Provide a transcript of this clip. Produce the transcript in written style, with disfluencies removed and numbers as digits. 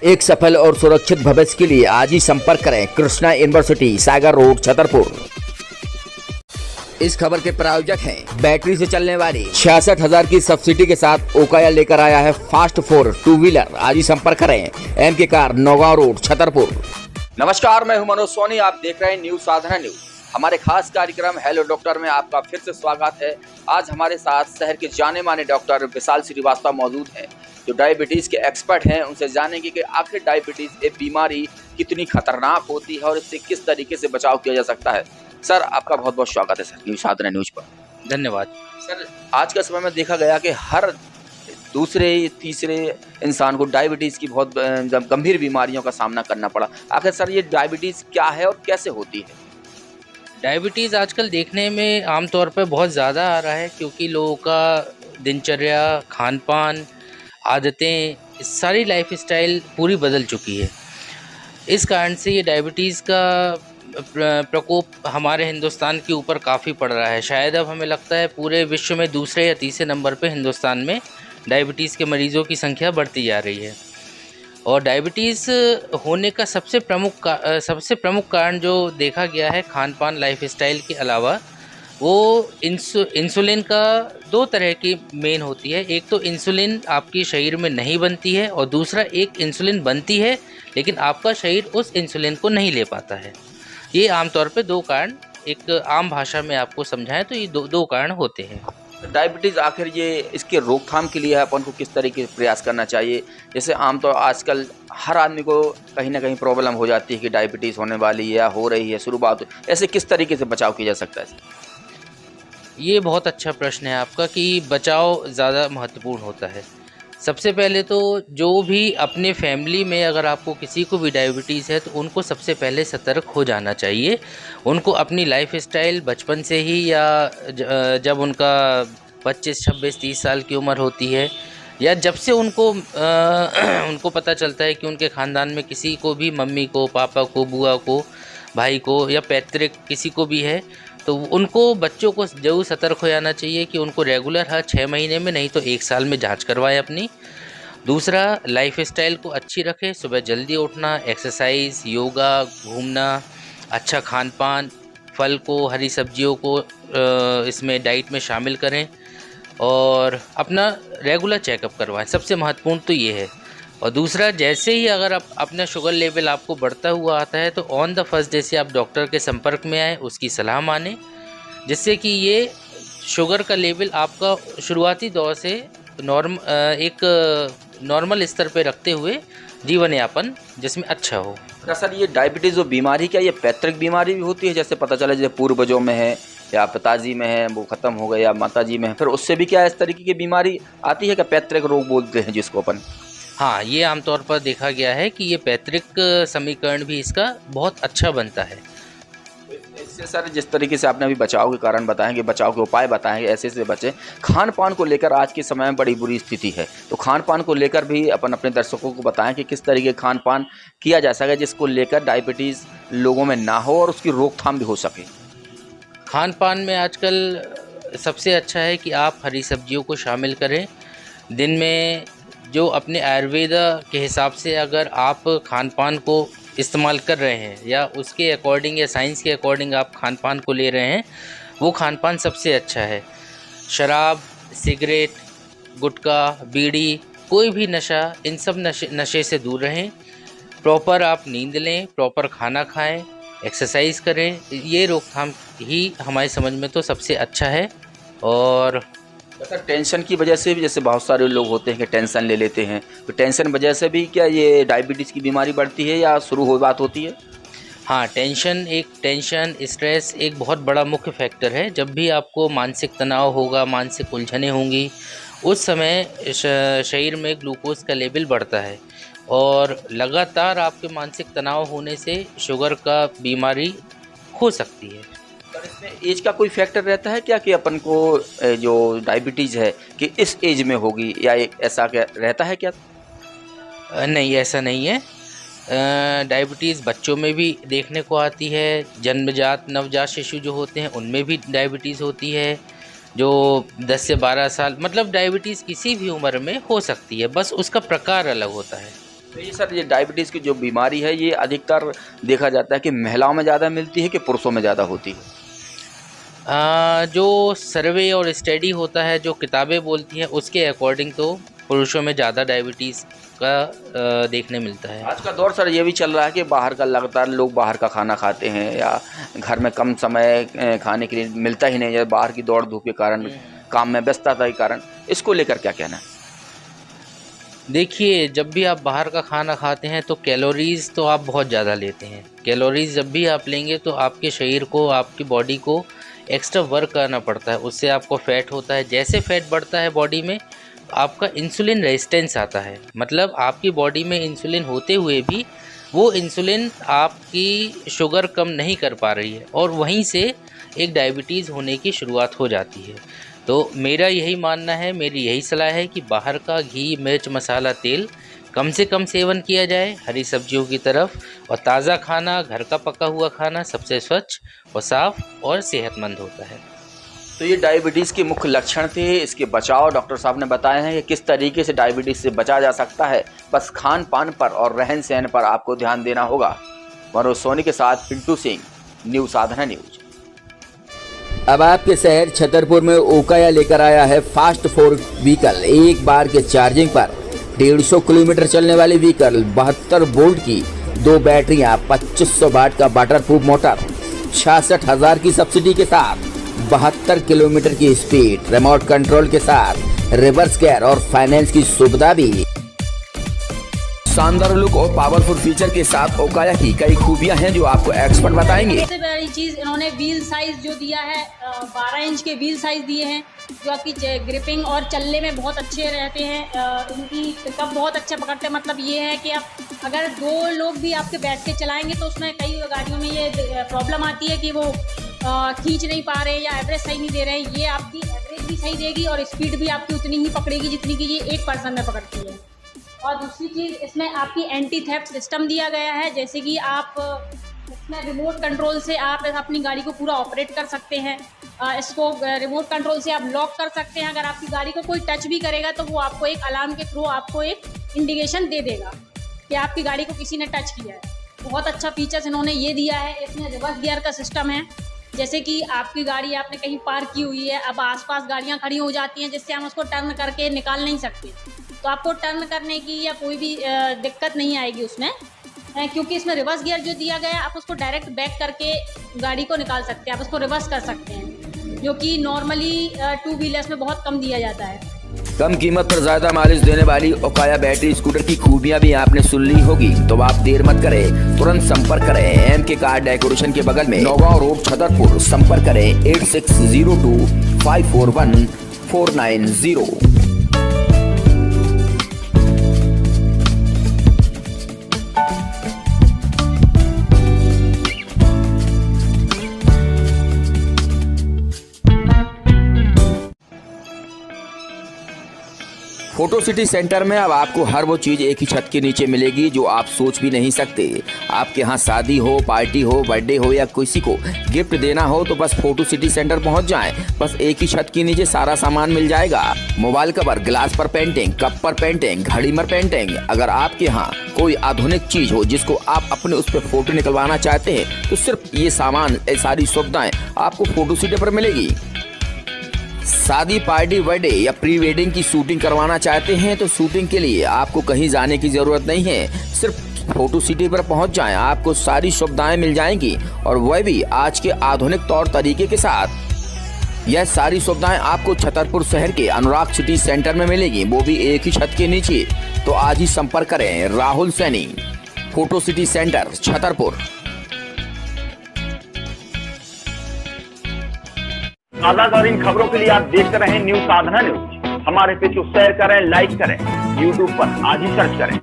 एक सफल और सुरक्षित भविष्य के लिए आज ही संपर्क करें कृष्णा यूनिवर्सिटी, सागर रोड, छतरपुर। इस खबर के प्रायोजक हैं बैटरी से चलने वाली 66,000 की सब्सिडी के साथ ओकाया लेकर आया है फास्ट 4 टू व्हीलर। आज ही संपर्क करें MK car, Naugaon road, Chhatarpur. नमस्कार, मैं हूं मनोज सोनी, आप देख रहे हैं न्यूज साधना न्यूज। हमारे खास कार्यक्रम हेलो डॉक्टर में आपका फिर से स्वागत है। आज हमारे साथ शहर के जाने माने डॉक्टर विशाल श्रीवास्तव मौजूद हैं, जो डायबिटीज के एक्सपर्ट हैं। उनसे जानेंगे कि आखिर डायबिटीज एक बीमारी कितनी खतरनाक होती है और इससे किस तरीके से बचाव किया जा सकता है। सर, आपका बहुत बहुत स्वागत है सर न्यूज साधना न्यूज पर। धन्यवाद। सर, आज के समय में देखा गया कि हर दूसरे तीसरे इंसान को डायबिटीज की बहुत गंभीर बीमारियों का सामना करना पड़ा। आखिर सर, ये डायबिटीज क्या है और कैसे होती है? डायबिटीज़ आजकल देखने में आमतौर पर बहुत ज़्यादा आ रहा है, क्योंकि लोगों का दिनचर्या, खान पान, आदतें, सारी लाइफस्टाइल पूरी बदल चुकी है। इस कारण से ये डायबिटीज़ का प्रकोप हमारे हिंदुस्तान के ऊपर काफ़ी पड़ रहा है। शायद अब हमें लगता है पूरे विश्व में दूसरे या तीसरे नंबर पे हिंदुस्तान में डायबिटीज़ के मरीज़ों की संख्या बढ़ती जा रही है। और डायबिटीज़ होने का सबसे प्रमुख कारण जो देखा गया है खान पान, लाइफस्टाइल के अलावा, वो इंसुलिन का दो तरह की मेन होती है। एक तो इंसुलिन आपके शरीर में नहीं बनती है, और दूसरा एक इंसुलिन बनती है लेकिन आपका शरीर उस इंसुलिन को नहीं ले पाता है। ये आमतौर पे दो कारण, एक आम भाषा में आपको समझाएं तो ये दो कारण होते हैं। डायबिटीज आखिर ये इसके रोकथाम के लिए अपन को किस तरीके से प्रयास करना चाहिए? जैसे आमतौर आजकल हर आदमी को कहीं ना कहीं प्रॉब्लम हो जाती है कि डायबिटीज होने वाली है या हो रही है, शुरुआत, ऐसे किस तरीके से बचाव किया जा सकता है? ये बहुत अच्छा प्रश्न है आपका कि बचाव ज़्यादा महत्वपूर्ण होता है। सबसे पहले तो जो भी अपने फैमिली में अगर आपको किसी को भी डायबिटीज़ है तो उनको सबसे पहले सतर्क हो जाना चाहिए। उनको अपनी लाइफस्टाइल बचपन से ही या जब उनका 25, 26, 30 साल की उम्र होती है, या जब से उनको उनको पता चलता है कि उनके ख़ानदान में किसी को भी, मम्मी को, पापा को, बुआ को, भाई को या पैतृक किसी को भी है, तो उनको, बच्चों को ज़रूर सतर्क हो जाना चाहिए कि उनको रेगुलर हर 6 महीने में, नहीं तो 1 साल में जांच करवाएं अपनी। दूसरा, लाइफस्टाइल को अच्छी रखें। सुबह जल्दी उठना, एक्सरसाइज, योगा, घूमना, अच्छा खान पान, फल को, हरी सब्जियों को इसमें डाइट में शामिल करें, और अपना रेगुलर चेकअप करवाएं। सबसे महत्वपूर्ण तो ये है। और दूसरा, जैसे ही अगर आप अपना शुगर लेवल आपको बढ़ता हुआ आता है तो ऑन द फर्स्ट डे से आप डॉक्टर के संपर्क में आए, उसकी सलाह माने, जिससे कि ये शुगर का लेवल आपका शुरुआती दौर से एक नॉर्मल स्तर पे रखते हुए जीवन यापन जिसमें अच्छा हो। क्या सर, ये डायबिटीज़ जो बीमारी, क्या ये पैतृक बीमारी भी होती है? जैसे पता चला जैसे पूर्वजों में है या पिताजी में है, वो ख़त्म हो गया, या माताजी में है, फिर उससे भी क्या इस तरीके की बीमारी आती है? क्या पैतृक रोग बोलते हैं जिसको अपन? हाँ, ये आमतौर पर देखा गया है कि ये पैतृक समीकरण भी इसका बहुत अच्छा बनता है। इससे सर, जिस तरीके से आपने अभी बचाव के कारण बताएंगे, बचाव के उपाय बताएंगे, ऐसे से बचें। खान पान को लेकर आज के समय में बड़ी बुरी स्थिति है, तो खान पान को लेकर भी अपन अपने दर्शकों को बताएं कि किस तरीके खान पान किया जा सके जिसको लेकर डायबिटीज़ लोगों में ना हो और उसकी रोकथाम भी हो सके। खान पान में आजकल सबसे अच्छा है कि आप हरी सब्जियों को शामिल करें। दिन में जो अपने आयुर्वेद के हिसाब से अगर आप खान पान को इस्तेमाल कर रहे हैं, या उसके अकॉर्डिंग या साइंस के अकॉर्डिंग आप खान पान को ले रहे हैं, वो खान पान सबसे अच्छा है। शराब, सिगरेट, गुटखा, बीड़ी, कोई भी नशा, इन सब नशे से दूर रहें। प्रॉपर आप नींद लें, प्रॉपर खाना खाएं, एक्सरसाइज करें। ये रोकथाम ही हमारी समझ में तो सबसे अच्छा है। और सर, टेंशन की वजह से भी, जैसे बहुत सारे लोग होते हैं कि टेंशन ले लेते हैं, तो टेंशन वजह से भी क्या ये डायबिटीज़ की बीमारी बढ़ती है या शुरू हो बात होती है? हाँ, टेंशन, स्ट्रेस एक बहुत बड़ा मुख्य फैक्टर है। जब भी आपको मानसिक तनाव होगा, मानसिक उलझनें होंगी, उस समय शरीर में ग्लूकोज का लेवल बढ़ता है, और लगातार आपके मानसिक तनाव होने से शुगर का बीमारी हो सकती है। सर, इसमें एज का कोई फैक्टर रहता है क्या कि अपन को जो डायबिटीज़ है कि इस एज में होगी, या ऐसा क्या रहता है क्या? नहीं, ऐसा नहीं है। डायबिटीज़ बच्चों में भी देखने को आती है। जन्मजात नवजात शिशु जो होते हैं उनमें भी डायबिटीज़ होती है। जो 10 से 12 साल, मतलब डायबिटीज़ किसी भी उम्र में हो सकती है, बस उसका प्रकार अलग होता है। तो ये सर, ये डायबिटीज़ की जो बीमारी है ये अधिकतर देखा जाता है कि महिलाओं में ज़्यादा मिलती है कि पुरुषों में ज़्यादा होती है? जो सर्वे और स्टडी होता है, जो किताबें बोलती हैं, उसके अकॉर्डिंग तो पुरुषों में ज़्यादा डायबिटीज़ का देखने मिलता है। आज का दौर सर ये भी चल रहा है कि बाहर का लगातार लोग बाहर का खाना खाते हैं या घर में कम समय खाने के लिए मिलता ही नहीं है, बाहर की दौड़ धूप के कारण, काम में व्यस्तता के कारण, इसको लेकर क्या कहना है? देखिए, जब भी आप बाहर का खाना खाते हैं तो कैलोरीज़ तो आप बहुत ज़्यादा लेते हैं। कैलोरीज़ जब भी आप लेंगे तो आपके शरीर को, आपकी बॉडी को एक्स्ट्रा वर्क करना पड़ता है, उससे आपको फ़ैट होता है। जैसे फ़ैट बढ़ता है बॉडी में, आपका इंसुलिन रेजिस्टेंस आता है, मतलब आपकी बॉडी में इंसुलिन होते हुए भी वो इंसुलिन आपकी शुगर कम नहीं कर पा रही है और वहीं से एक डायबिटीज़ होने की शुरुआत हो जाती है। तो मेरा यही मानना है, मेरी यही सलाह है कि बाहर का घी, मिर्च, मसाला, तेल कम से कम सेवन किया जाए, हरी सब्जियों की तरफ, और ताज़ा खाना, घर का पका हुआ खाना सबसे स्वच्छ और साफ़ और सेहतमंद होता है। तो ये डायबिटीज़ के मुख्य लक्षण थे, इसके बचाव डॉक्टर साहब ने बताए हैं कि किस तरीके से डायबिटीज़ से बचा जा सकता है। बस खान पान पर और रहन सहन पर आपको ध्यान देना होगा। मनोज सोनी के साथ पिंटू सिंह, न्यू साधना न्यूज। अब आपके शहर छतरपुर में ओकाया लेकर आया है फास्ट फॉर व्हीकल। एक बार के चार्जिंग पर 150 किलोमीटर चलने वाली व्हीकल, 72 वोल्ट की 2 बैटरियां, 2500 वाट का वाटरप्रूफ मोटर, 66,000 की सब्सिडी के साथ, 72 किलोमीटर की स्पीड, रिमोट कंट्रोल के साथ, रिवर्स गियर और फाइनेंस की सुविधा भी। शानदार लुक और पावरफुल फीचर के साथ ओकाया की कई खूबियां हैं जो आपको एक्सपर्ट बताएंगे। सबसे बड़ी चीज, इन्होंने व्हील साइज जो दिया है, 12 इंच के व्हील साइज दिए हैं, जो आपकी ग्रिपिंग और चलने में बहुत अच्छे रहते हैं। इनकी पिकअप बहुत अच्छा पकड़ते हैं। मतलब ये है कि आप अगर 2 लोग भी आपके बैठ के चलाएंगे तो उसमें कई गाड़ियों में ये प्रॉब्लम आती है कि वो खींच नहीं पा रहे या एवरेज सही नहीं दे रहे हैं। ये आपकी एवरेज भी सही देगी और स्पीड भी आपकी उतनी ही पकड़ेगी जितनी कि ये 1 पर्सन में पकड़ती है। और दूसरी चीज़, इसमें आपकी एंटी थेफ्ट सिस्टम दिया गया है, जैसे कि आप इसमें रिमोट कंट्रोल से आप अपनी गाड़ी को पूरा ऑपरेट कर सकते हैं। इसको रिमोट कंट्रोल से आप लॉक कर सकते हैं। अगर आपकी गाड़ी को कोई टच भी करेगा तो वो आपको एक अलार्म के थ्रू आपको एक इंडिकेशन दे देगा कि आपकी गाड़ी को किसी ने टच किया है। बहुत अच्छा फीचर्स इन्होंने ये दिया है। इसमें रिवर्स गियर का सिस्टम है, जैसे कि आपकी गाड़ी आपने कहीं पार्क की हुई है, अब आसपास गाड़ियाँ खड़ी हो जाती हैं जिससे हम उसको टर्न करके निकाल नहीं सकते, तो आपको टर्न करने की या कोई भी दिक्कत नहीं आएगी उसमें, क्योंकि इसमें रिवर्स गियर जो दिया गया है, आप उसको डायरेक्ट बैक करके गाड़ी को निकाल सकते हैं, आप उसको रिवर्स कर सकते हैं, जो कि नॉर्मली 2 व्हीलर्स में बहुत कम दिया जाता है। कम कीमत पर ज्यादा माइलेज देने वाली ओकाया बैटरी स्कूटर की खूबियां भी आपने सुन ली होगी, तो आप देर मत करें, तुरंत संपर्क करें MK कार डेकोरेशन के बगल में, नौगांव रोड, छतरपुर। संपर्क करें 8602541490। फोटो सिटी सेंटर में अब आपको हर वो चीज़ एक ही छत के नीचे मिलेगी जो आप सोच भी नहीं सकते। आपके यहाँ शादी हो, पार्टी हो, बर्थडे हो या किसी को गिफ्ट देना हो तो बस फोटो सिटी सेंटर पहुँच जाएं। बस एक ही छत के नीचे सारा सामान मिल जाएगा। मोबाइल कवर, ग्लास पर पेंटिंग, कप पर पेंटिंग, घड़ी पर पेंटिंग। अगर आपके यहाँ कोई आधुनिक चीज़ हो जिसको आप अपने उस पर फोटो निकलवाना चाहते हैं तो सिर्फ ये सामान, ये सारी सुविधाएँ आपको फोटो सिटी पर मिलेगी। शादी, पार्टी, बर्थडे या प्री वेडिंग की शूटिंग करवाना चाहते हैं तो शूटिंग के लिए आपको कहीं जाने की ज़रूरत नहीं है, सिर्फ फोटो सिटी पर पहुंच जाएं, आपको सारी सुविधाएं मिल जाएंगी और वह भी आज के आधुनिक तौर तरीके के साथ। यह सारी सुविधाएं आपको छतरपुर शहर के अनुराग सिटी सेंटर में मिलेगी, वो भी एक ही छत के नीचे। तो आज ही संपर्क करें Rahul Saini, photo city centre, Chhatarpur. ताज़ा इन खबरों के लिए आप देखते रहें न्यू साधना न्यूज। हमारे पेज को शेयर करें, लाइक करें, यूट्यूब पर आज ही सर्च करें।